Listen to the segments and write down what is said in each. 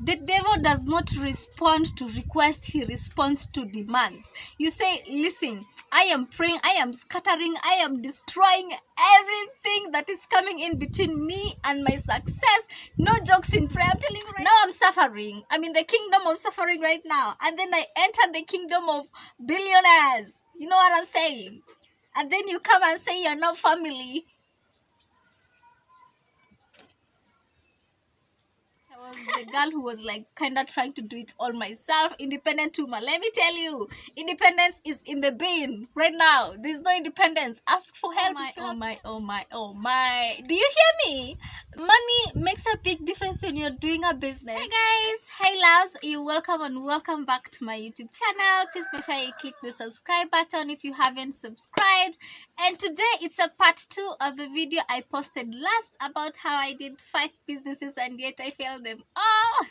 The devil does not respond to requests, he responds to demands. You say, listen, I am praying, I am scattering, I am destroying everything that is coming in between me and my success. No jokes in prayer. I'm telling you right now, I'm suffering. I'm in the kingdom of suffering right now. And then I enter the kingdom of billionaires. You know what I'm saying? And then you come and say you're not family. I was the girl who was like kind of trying to do it all myself. Independent woman. Let me tell you, independence is in the bin right now. There's no independence. Ask for help. Oh my, oh my, oh my. Do you hear me? Money makes a big difference when you're doing a business. Hey guys, hey loves, you're welcome and welcome back to my YouTube channel. Please make sure you click the subscribe button if you haven't subscribed. And today it's a part 2 of the video I posted last about how I did 5 businesses and yet I failed them all.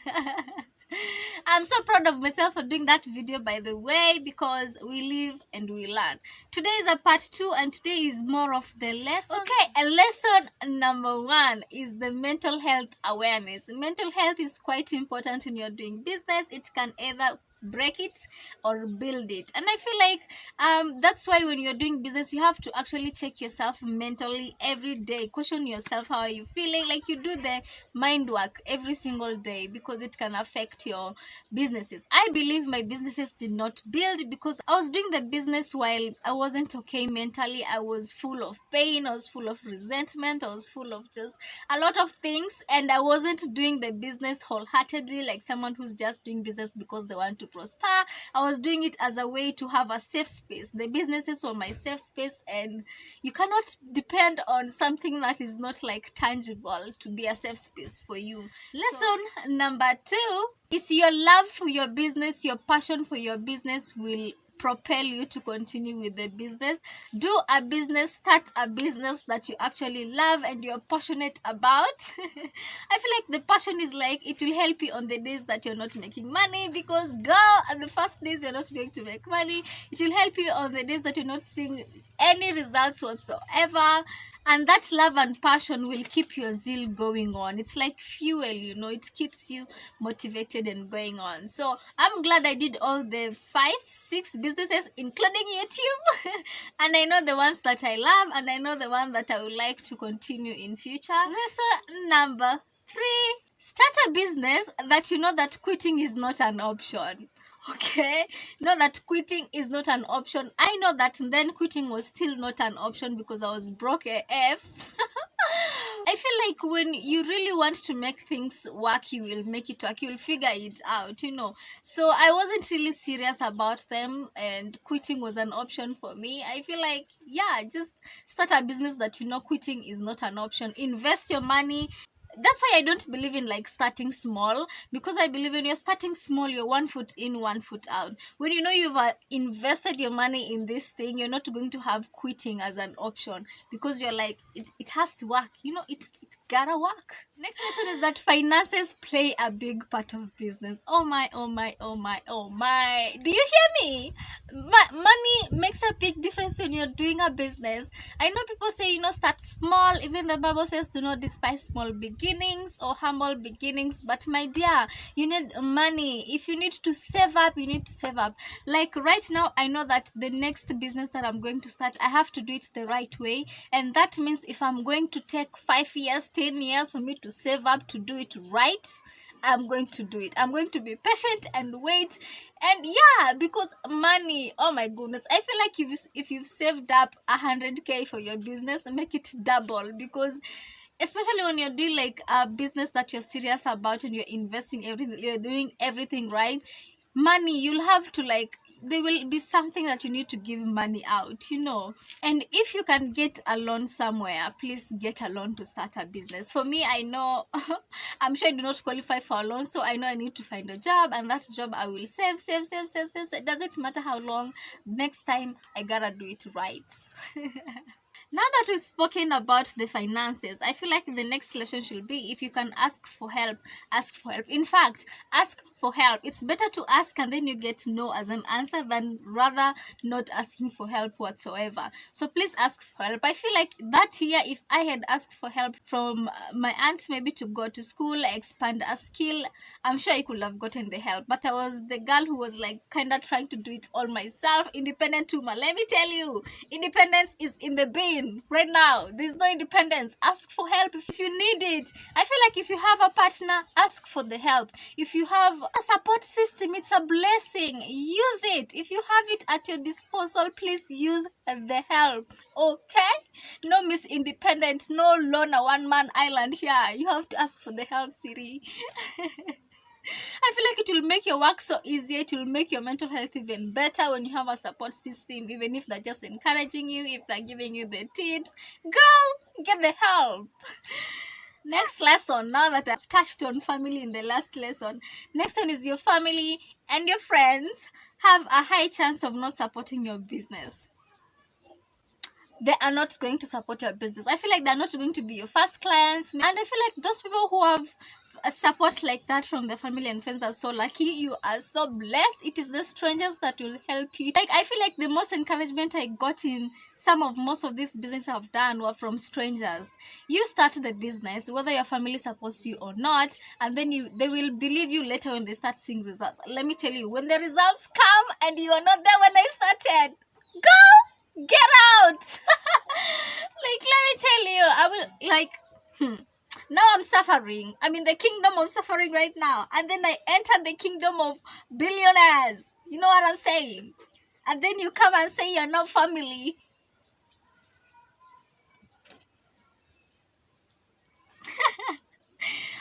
I'm so proud of myself for doing that video, by the way, because we live and we learn. Today is a part 2 and today is more of the lesson. Okay, a lesson number 1 is the mental health awareness. Mental health is quite important when you're doing business. It can either break it or build it, and I feel like that's why when you're doing business you have to actually check yourself mentally every day. Question yourself, how are you feeling? Like you do the mind work every single day, because it can affect your businesses. I believe my businesses did not build because I was doing the business while I wasn't okay mentally. I was full of pain, I was full of resentment, I was full of just a lot of things, and I wasn't doing the business wholeheartedly like someone who's just doing business because they want to prosper. I was doing it as a way to have a safe space. The businesses were my safe space, and you cannot depend on something that is not like tangible to be a safe space for you. Lesson number 2 is your love for your business, your passion for your business will propel you to continue with the business. Do a business, start a business that you actually love and you're passionate about. I feel like the passion is like it will help you on the days that you're not making money, because girl, on the first days you're not going to make money. It will help you on the days that you're not seeing any results whatsoever. And that love and passion will keep your zeal going on. It's like fuel, you know, it keeps you motivated and going on. So I'm glad I did all the 5-6 businesses, including YouTube. And I know the ones that I love, and I know the one that I would like to continue in future. Lesson number 3, start a business that you know that quitting is not an option. Okay, know that quitting is not an option. I know that then quitting was still not an option because I was broke AF. I feel like when you really want to make things work, you will make it work. You will figure it out, you know. So I wasn't really serious about them, and quitting was an option for me. I feel like, yeah, just start a business that you know quitting is not an option. Invest your money. That's why I don't believe in like starting small, because I believe when you're starting small, you're 1 foot in, 1 foot out. When you know you've invested your money in this thing, you're not going to have quitting as an option, because you're like, it has to work, you know, it gotta work. Next lesson is that finances play a big part of business. Oh my, oh my, oh my, oh my. Do you hear me? Money makes a big difference when you're doing a business. I know people say, you know, start small. Even the Bible says do not despise small beginnings or humble beginnings. But my dear, you need money. If you need to save up, you need to save up. Like right now, I know that the next business that I'm going to start, I have to do it the right way. And that means if I'm going to take 5 years, 10 years for me to save up to do it right, I'm going to do it. I'm going to be patient and wait. And yeah, because money, oh my goodness, I feel like if you've saved up 100k for your business, make it double, because especially when you're doing like a business that you're serious about and you're investing everything, you're doing everything right, money, you'll have to like, there will be something that you need to give money out, you know. And if you can get a loan somewhere, please get a loan to start a business. For me, I know I'm sure I do not qualify for a loan, so I know I need to find a job, and that job I will save. It doesn't matter how long. Next time I gotta do it right. Now that we've spoken about the finances, I feel like the next lesson should be, if you can ask for help, ask for help. In fact, ask for help. It's better to ask and then you get no as an answer than rather not asking for help whatsoever. So please ask for help. I feel like that year, if I had asked for help from my aunt, maybe to go to school, expand a skill, I'm sure I could have gotten the help. But I was the girl who was like kind of trying to do it all myself, independent woman. Let me tell you, independence is in the bin right now. There's no independence. Ask for help if you need it. I feel like if you have a partner, ask for the help. If you have a support system, it's a blessing. Use it. If you have it at your disposal, please use the help. Okay? No Miss Independent, no loner one-man island here. You have to ask for the help, Siri. I feel like it will make your work so easier. It will make your mental health even better when you have a support system, even if they're just encouraging you, if they're giving you the tips. Go get the help. Next lesson, now that I've touched on family in the last lesson, next one is your family and your friends have a high chance of not supporting your business. They are not going to support your business. I feel like they're not going to be your first clients. And I feel like those people who have a support like that from the family and friends are so lucky. You are so blessed. It is the strangers that will help you. Like, I feel like the most encouragement I got in most of this business I've done were from strangers. You start the business, whether your family supports you or not, and then they will believe you later when they start seeing results. Let me tell you, when the results come and you are not there when I started, go get out. Like, let me tell you, I will like now I'm suffering. I'm in the kingdom of suffering right now, and then I enter the kingdom of billionaires. You know what I'm saying? And then you come and say you're not family.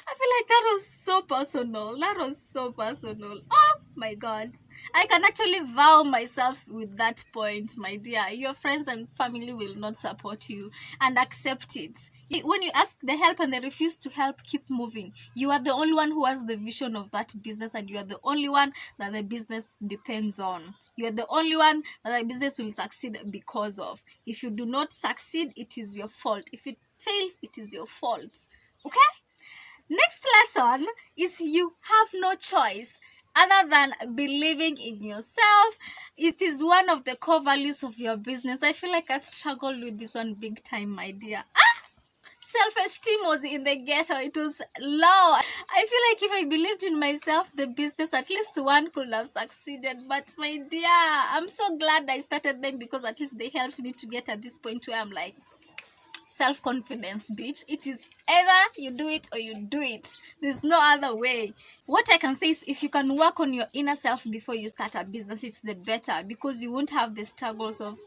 I feel like that was so personal. That was so personal. Oh my God. I can actually vow myself with that point, my dear. Your friends and family will not support you, and accept it. When you ask the help and they refuse to help, keep moving. You are the only one who has the vision of that business, and you are the only one that the business depends on. You are the only one that the business will succeed because of. If you do not succeed, it is your fault. If it fails, it is your fault. Okay? Next lesson is you have no choice other than believing in yourself. It is one of the core values of your business. I feel like I struggled with this one big time, my dear. Self-esteem was in the ghetto. It was low. I feel like if I believed in myself, the business, at least one could have succeeded. But my dear, I'm so glad I started them, because at least they helped me to get at this point where I'm like, self-confidence, bitch. It is either you do it or you do it. There's no other way. What I can say is, if you can work on your inner self before you start a business, it's the better, because you won't have the struggles of,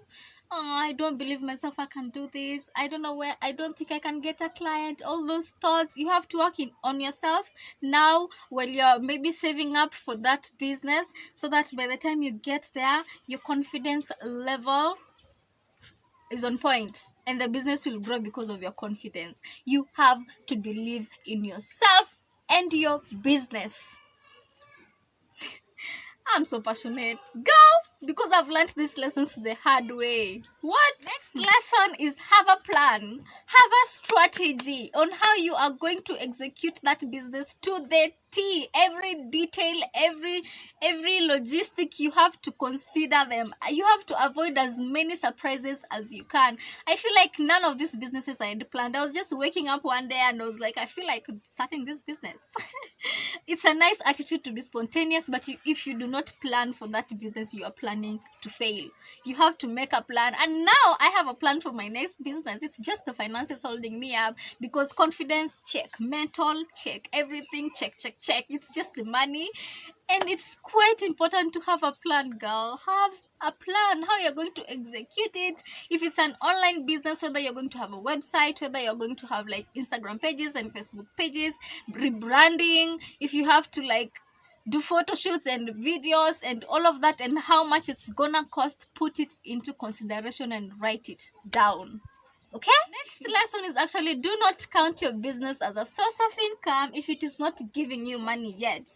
oh, I don't believe myself I can do this. I don't know where, I don't think I can get a client. All those thoughts. You have to work on yourself now while you're maybe saving up for that business, so that by the time you get there, your confidence level is on point and the business will grow because of your confidence. You have to believe in yourself and your business. I'm so passionate. Go! Because I've learned these lessons the hard way. What? Next lesson is have a plan. Have a strategy on how you are going to execute that business to the T. Every detail, every logistic, you have to consider them. You have to avoid as many surprises as you can. I feel like none of these businesses I had planned. I was just waking up one day and I was like, I feel like starting this business. It's a nice attitude to be spontaneous, but if you do not plan for that business, you are planning to fail. You have to make a plan. And now I have a plan for my next business. It's just the finances holding me up, because confidence, check. Mental, check. Everything, check. It's just the money. And it's quite important to have a plan, girl. Have a plan how you're going to execute it. If it's an online business, whether you're going to have a website, whether you're going to have like Instagram pages and Facebook pages, rebranding, if you have to like do photo shoots and videos and all of that, and how much it's gonna cost, put it into consideration and write it down. Okay, next lesson is actually do not count your business as a source of income if it is not giving you money yet,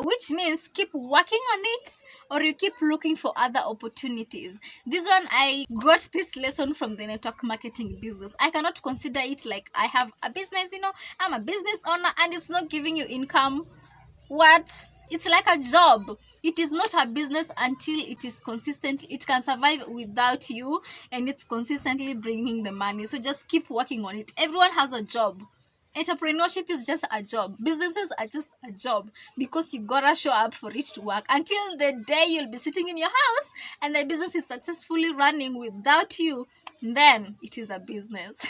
which means keep working on it or you keep looking for other opportunities. This one, I got this lesson from the network marketing business. I cannot consider it like I have a business, I'm a business owner and it's not giving you income. What? It's like a job. It is not a business until it is consistent. It can survive without you and it's consistently bringing the money. So just keep working on it. Everyone has a job. Entrepreneurship is just a job. Businesses are just a job because you gotta show up for it to work until the day you'll be sitting in your house and the business is successfully running without you. Then it is a business.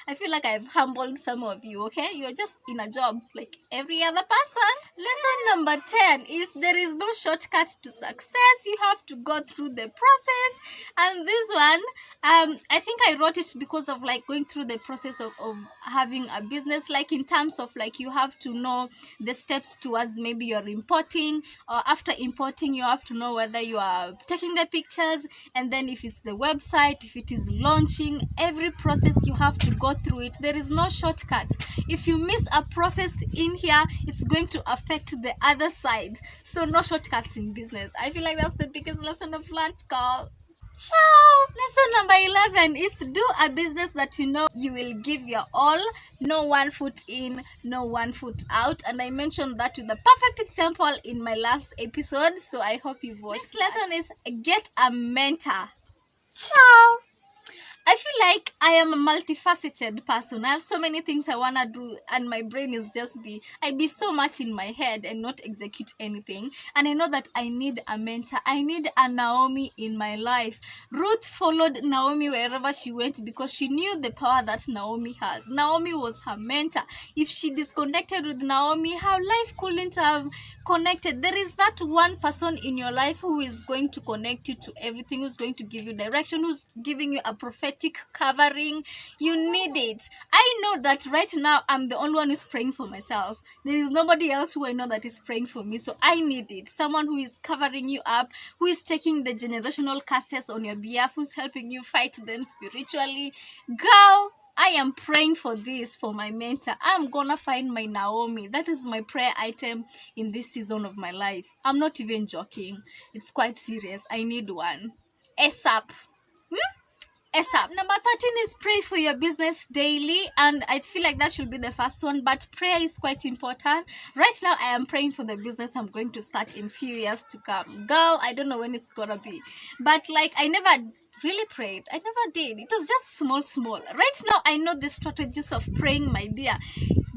I feel like I've humbled some of you, okay? You're just in a job like every other person. Lesson number 10 is there is no shortcut to success. You have to go through the process. And this one, I think I wrote it because of like going through the process of having a business, like in terms of like you have to know the steps towards maybe you're importing, or after importing you have to know whether you are taking the pictures, and then if it's the website, if it is launching, every process you have to go through it. There is no shortcut. If you miss a process in here, it's going to affect the other side. So no shortcuts in business. I feel like that's the biggest lesson I've learned, girl. Ciao! Lesson number 11 is to do a business that you know you will give your all. No one foot in, no one foot out. And I mentioned that with a perfect example in my last episode. So I hope you've watched. This lesson is get a mentor. Ciao! I feel like I am a multifaceted person. I have so many things I want to do and my brain is just I be so much in my head and not execute anything. And I know that I need a mentor. I need a Naomi in my life. Ruth followed Naomi wherever she went because she knew the power that Naomi has. Naomi was her mentor. If she disconnected with Naomi, her life couldn't have connected. There is that one person in your life who is going to connect you to everything, who's going to give you direction, who's giving you a prophetic covering. You need it. I know that right now I'm the only one who's praying for myself. There is nobody else who I know that is praying for me. So I need it. Someone who is covering you up, who is taking the generational curses on your behalf, who's helping you fight them spiritually. Girl, I am praying for this for my mentor. I'm gonna find my Naomi. That is my prayer item in this season of my life. I'm not even joking. It's quite serious. I need one. ASAP. ASAP. Number 13 is pray for your business daily, and I feel like that should be the first one, but prayer is quite important. Right now I am praying for the business I'm going to start in few years to come. Girl, I don't know when it's gonna be, but like I never really prayed. I never did. It was just small. Right now I know the strategies of praying, my dear.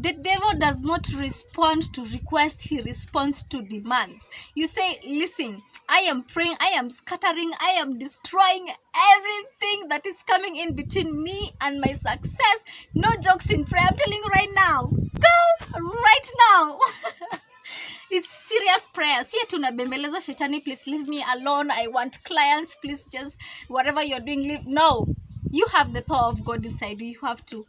The devil does not respond to requests, he responds to demands. You say, listen, I am praying, I am scattering, I am destroying everything that is coming in between me and my success. No jokes in prayer, I'm telling you right now. Go right now. It's serious prayer. See, tunabembeleza shetani, please leave me alone. I want clients, please just whatever you're doing, leave. No, you have the power of God inside you. You have to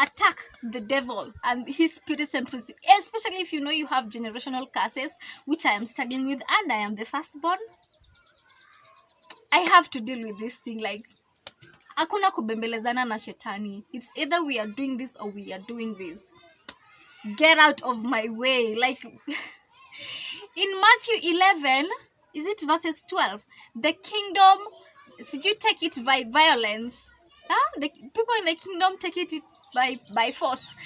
attack the devil and his spirits and principles, especially if you know you have generational curses, which I am struggling with, and I am the firstborn. I have to deal with this thing. Like, hakuna kubembelezana na shetani. It's either we are doing this or we are doing this. Get out of my way. Like in Matthew 11, is it verses 12? The kingdom, did you take it by violence? The people in the kingdom take it by force,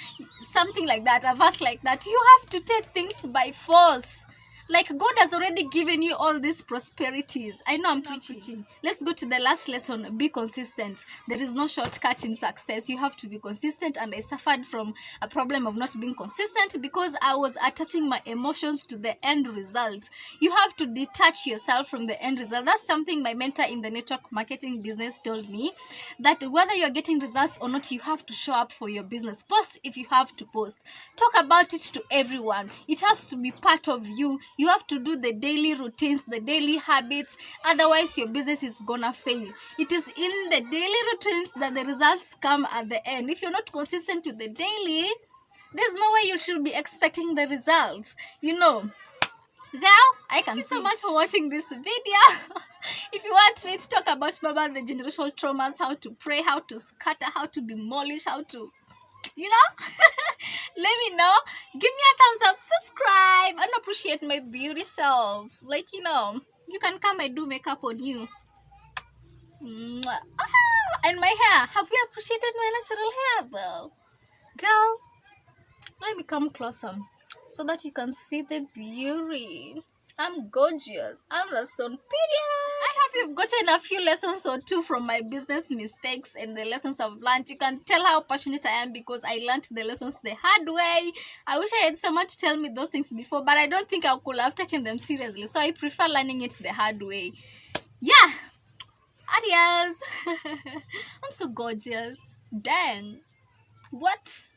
something like that, a verse like that. You have to take things by force. Like, God has already given you all these prosperities. I know I'm preaching. Let's go to the last lesson. Be consistent. There is no shortcut in success. You have to be consistent. And I suffered from a problem of not being consistent because I was attaching my emotions to the end result. You have to detach yourself from the end result. That's something my mentor in the network marketing business told me, that whether you're getting results or not, you have to show up for your business. Post if you have to post. Talk about it to everyone. It has to be part of you. You have to do the daily routines, the daily habits. Otherwise, your business is gonna fail. It is in the daily routines that the results come at the end. If you're not consistent with the daily, there's no way you should be expecting the results. You know, Girl, thank you so much for watching this video. If you want me to talk about the generational traumas, how to pray, how to scatter, how to demolish, how to, you know, let me know. Give me a thumbs up, subscribe, and appreciate my beauty self. Like, you know, you can come and do makeup on you. Mwah. And my hair. Have you appreciated my natural hair though? Girl, let me come closer so that you can see the beauty. I'm gorgeous. I'm the sun period. I hope you've gotten a few lessons or two from my business mistakes and the lessons I've learned. You can tell how passionate I am because I learned the lessons the hard way. I wish I had someone to tell me those things before, but I don't think I could have taken them seriously. So I prefer learning it the hard way. Yeah. Adios. I'm so gorgeous. Dang. What?